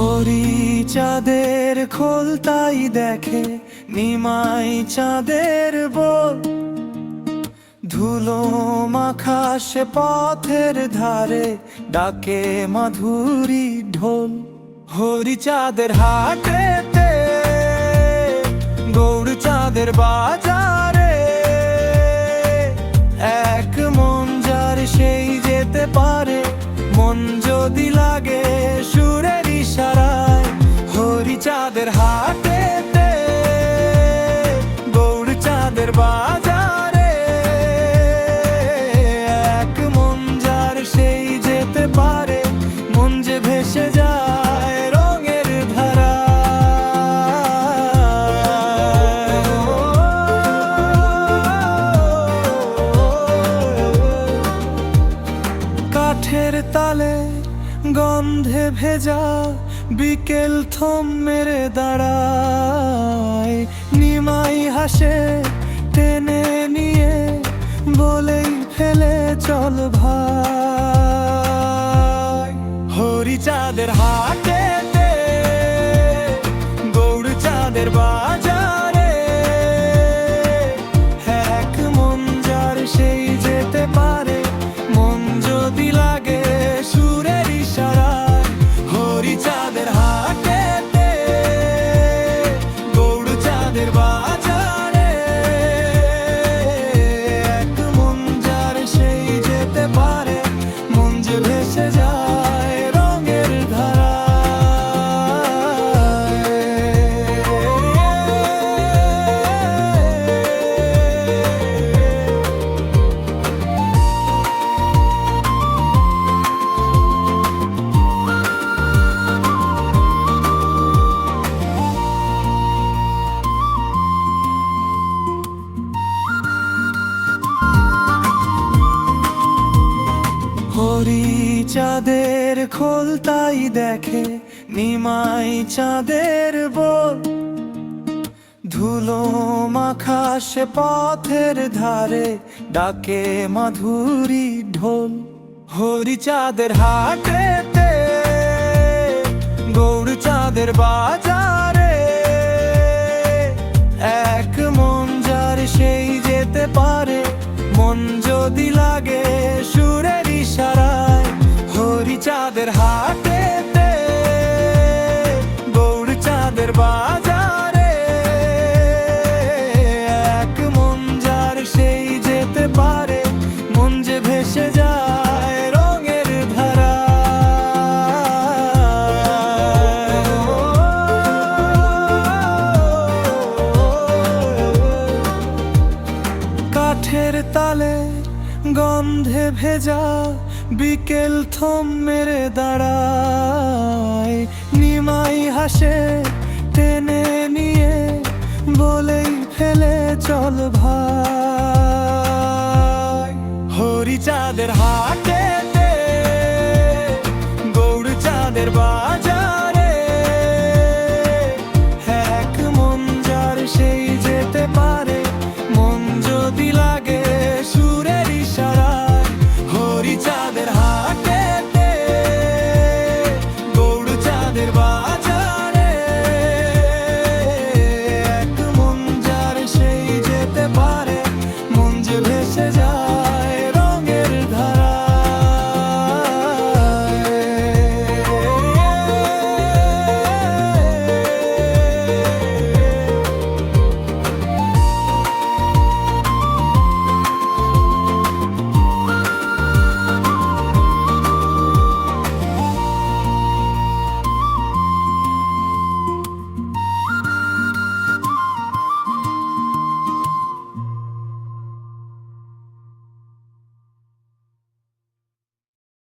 হরি চাঁদের খোলতাই দেখে নিমাই চাঁদের বোল, ধুলো মাখা সে পথের ধারে ডাকে মাধুরী ঢোল। হরি চাঁদের হাটেতে গৌর চাঁদের বাজারে, এক মন যার সেই যেতে পারে, মন যদি লাগে সুরের ইশারায়। হরি চাঁদের হাটেতে গৌর চাঁদের বাজারে, এক মন যার সেই যেতে পারে, মন যে ভেসে যায় রঙের ধারা। কাঠের তালে গন্ধে ভেজা বিকেল থম মেরে দাঁড়ায়, নিমাই হাসে টেনে নিয়ে বলেই ফেলে চল ভাই। হরি চাঁদের হাটেতে গৌর চাঁদের বাজারে, এক মন যার সেই যেতে পারে, মন যদি লাগে সুরের ইশারায়। হরি চাঁদের হাটেতে গৌর চাঁদের বাজারে, এক মন যার সেই যেতে পারে, মন যে ভেসে যায় রঙের ধারায়। হরি চাঁদের খোলতাই দেখে নিমাই চাঁদের বোল, ধুলো মাখা সে পথের ধারে ডাকে মাধুরী ঢোল। হরি চাঁদের হাটেতে গৌর চাঁদের বাজারে, এক মন যার সেই যেতে পারে, মন যদি লাগে সুরের ইশারায়। হরি চাঁদের হাটেতে গৌর চাঁদের বাজারে, এক মন যার সেই যেতে পারে, মন যে ভেসে যায় রঙের ধারা। কাঠের তালে গন্ধে ভেজা বিকেল থম মেরে দাঁড়ায়, নিমাই হাসে টেনে নিয়ে বলেই ফেলে চল ভাই। হরি চাঁদের হাটেতে গৌর চাঁদের বাজারে,